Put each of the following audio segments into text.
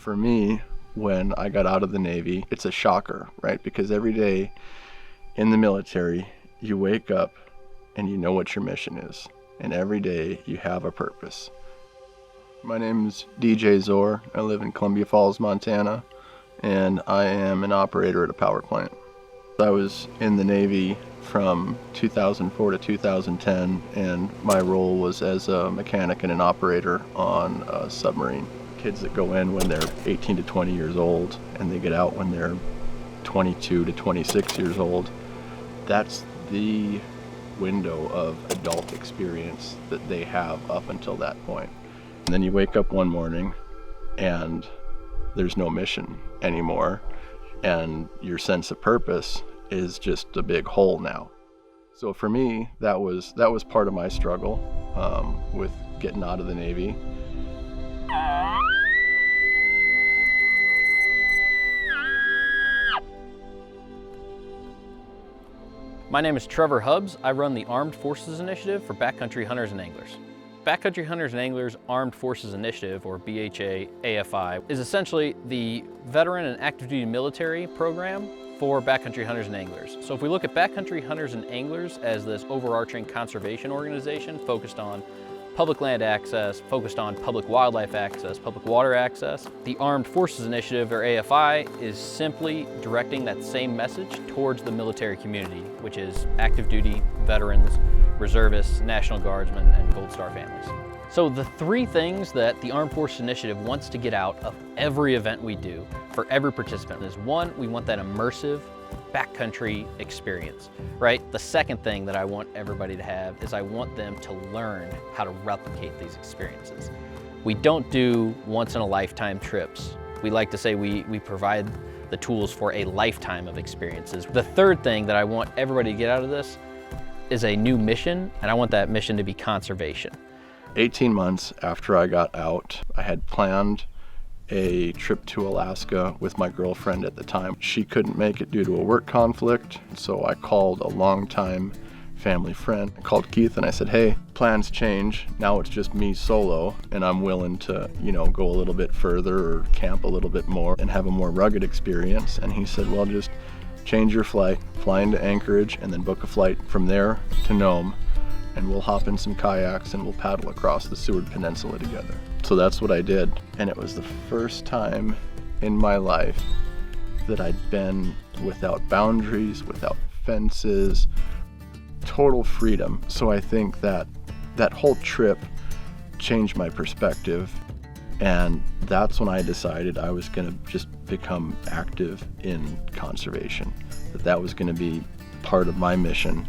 For me, when I got out of the Navy, it's a shocker, right? Because every day in the military, you wake up and you know what your mission is. And every day you have a purpose. My name is DJ Zor. I live in Columbia Falls, Montana, and I am an operator at a power plant. I was in the Navy from 2004 to 2010, and my role was as a mechanic and an operator on a submarine. Kids that go in when they're 18 to 20 years old, and they get out when they're 22 to 26 years old. That's the window of adult experience that they have up until that point. And then you wake up one morning and there's no mission anymore, and your sense of purpose is just a big hole now. So for me, that was part of my struggle with getting out of the Navy. My name is Trevor Hubbs. I run the Armed Forces Initiative for Backcountry Hunters and Anglers. Backcountry Hunters and Anglers Armed Forces Initiative, or BHA AFI, is essentially the veteran and active duty military program for backcountry hunters and anglers. So if we look at backcountry hunters and anglers as this overarching conservation organization focused on public land access, focused on public wildlife access, public water access, the Armed Forces Initiative, or AFI, is simply directing that same message towards the military community, which is active duty, veterans, reservists, National Guardsmen, and Gold Star families. So the three things that the Armed Forces Initiative wants to get out of every event we do for every participant is, one, we want that immersive backcountry experience, right? The second thing that I want everybody to have is I want them to learn how to replicate these experiences. We don't do once-in-a-lifetime trips. We like to say we provide the tools for a lifetime of experiences. The third thing that I want everybody to get out of this is a new mission, and I want that mission to be conservation. 18 months after I got out, I had planned a trip to Alaska with my girlfriend at the time. She couldn't make it due to a work conflict, so I called a longtime family friend. I called Keith and I said, hey, plans change. Now it's just me solo, and I'm willing to, go a little bit further or camp a little bit more and have a more rugged experience. And he said, well, just change your flight, fly into Anchorage, and then book a flight from there to Nome, and we'll hop in some kayaks and we'll paddle across the Seward Peninsula together. So that's what I did, and it was the first time in my life that I'd been without boundaries, without fences, total freedom. So I think that whole trip changed my perspective, and that's when I decided I was going to just become active in conservation, that was going to be part of my mission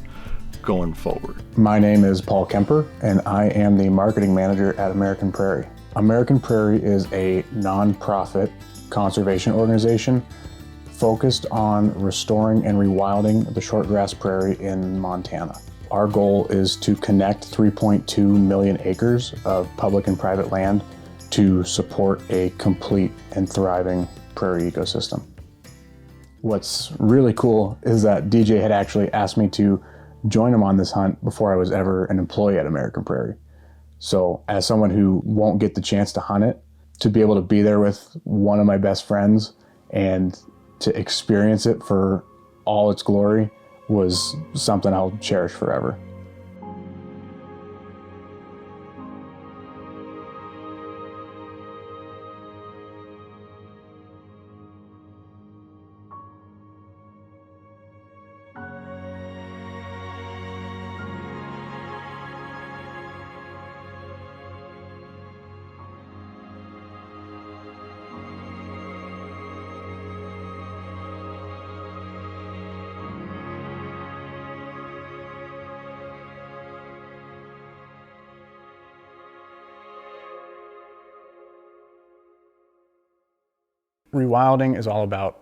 going forward. My name is Paul Kemper, and I am the marketing manager at American Prairie. American Prairie is a nonprofit conservation organization focused on restoring and rewilding the shortgrass prairie in Montana. Our goal is to connect 3.2 million acres of public and private land to support a complete and thriving prairie ecosystem. What's really cool is that DJ had actually asked me to join him on this hunt before I was ever an employee at American Prairie. So as someone who won't get the chance to hunt it, to be able to be there with one of my best friends and to experience it for all its glory was something I'll cherish forever. Rewilding is all about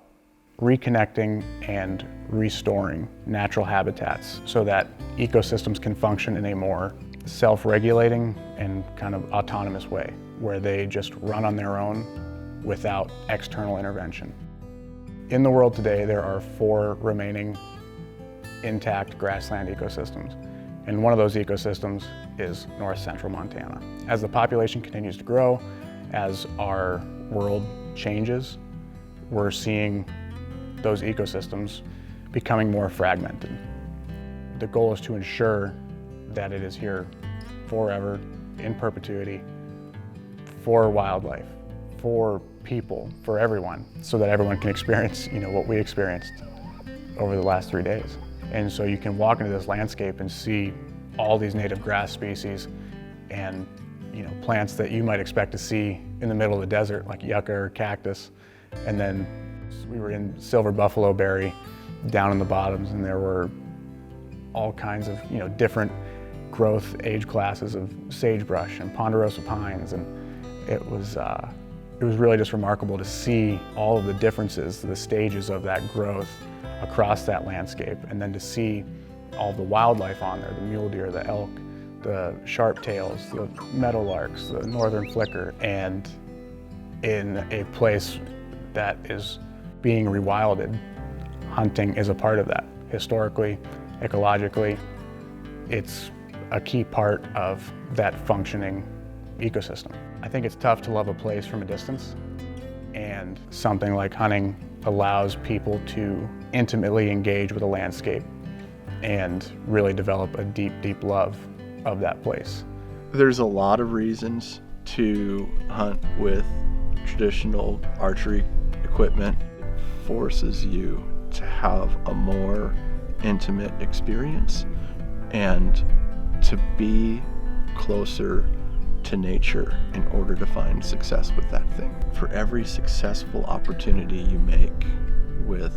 reconnecting and restoring natural habitats so that ecosystems can function in a more self-regulating and kind of autonomous way, where they just run on their own without external intervention. In the world today, there are 4 remaining intact grassland ecosystems, and one of those ecosystems is north central Montana. As the population continues to grow, as our world changes, we're seeing those ecosystems becoming more fragmented. The goal is to ensure that it is here forever, in perpetuity, for wildlife, for people, for everyone, so that everyone can experience, what we experienced over the last 3 days. And so you can walk into this landscape and see all these native grass species and plants that you might expect to see in the middle of the desert, like yucca or cactus. And then we were in silver buffalo berry down in the bottoms, and there were all kinds of different growth age classes of sagebrush and ponderosa pines, and it was really just remarkable to see all of the differences, the stages of that growth across that landscape, and then to see all the wildlife on there, the mule deer, the elk, the sharp-tails, the meadowlarks, the northern flicker, and in a place that is being rewilded, hunting is a part of that. Historically, ecologically, it's a key part of that functioning ecosystem. I think it's tough to love a place from a distance, and something like hunting allows people to intimately engage with a landscape and really develop a deep, deep love of that place. There's a lot of reasons to hunt with traditional archery equipment. It forces you to have a more intimate experience and to be closer to nature in order to find success with that thing. For every successful opportunity you make with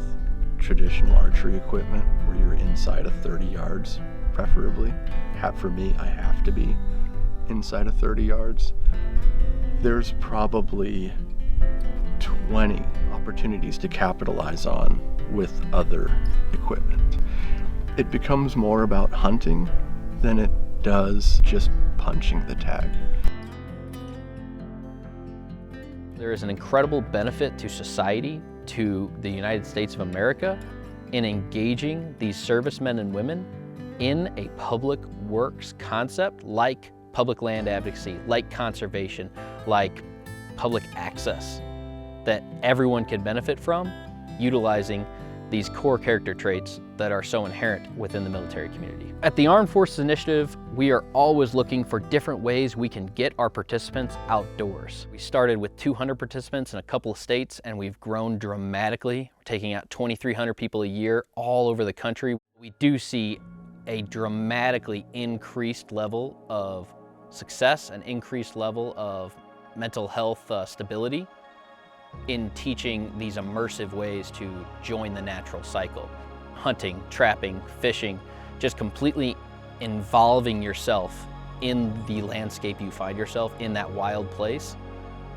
traditional archery equipment where you're inside of 30 yards, preferably, for me, I have to be inside of 30 yards, there's probably 20 opportunities to capitalize on with other equipment. It becomes more about hunting than it does just punching the tag. There is an incredible benefit to society, to the United States of America, in engaging these servicemen and women in a public works concept like public land advocacy, like conservation, like public access, that everyone can benefit from, utilizing these core character traits that are so inherent within the military community. At the Armed Forces Initiative, we are always looking for different ways we can get our participants outdoors. We started with 200 participants in a couple of states, and we've grown dramatically. We're taking out 2,300 people a year all over the country. We do see a dramatically increased level of success, an increased level of mental health stability in teaching these immersive ways to join the natural cycle. Hunting, trapping, fishing, just completely involving yourself in the landscape you find yourself in, that wild place.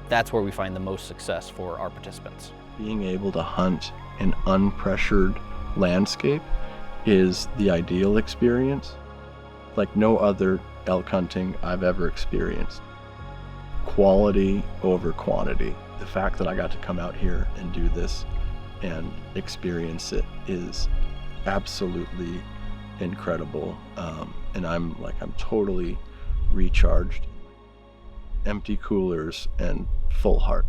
That's where we find the most success for our participants. Being able to hunt an unpressured landscape is the ideal experience, like no other elk hunting I've ever experienced. Quality over quantity. The fact that I got to come out here and do this and experience it is absolutely incredible. And I'm totally recharged, empty coolers and full heart.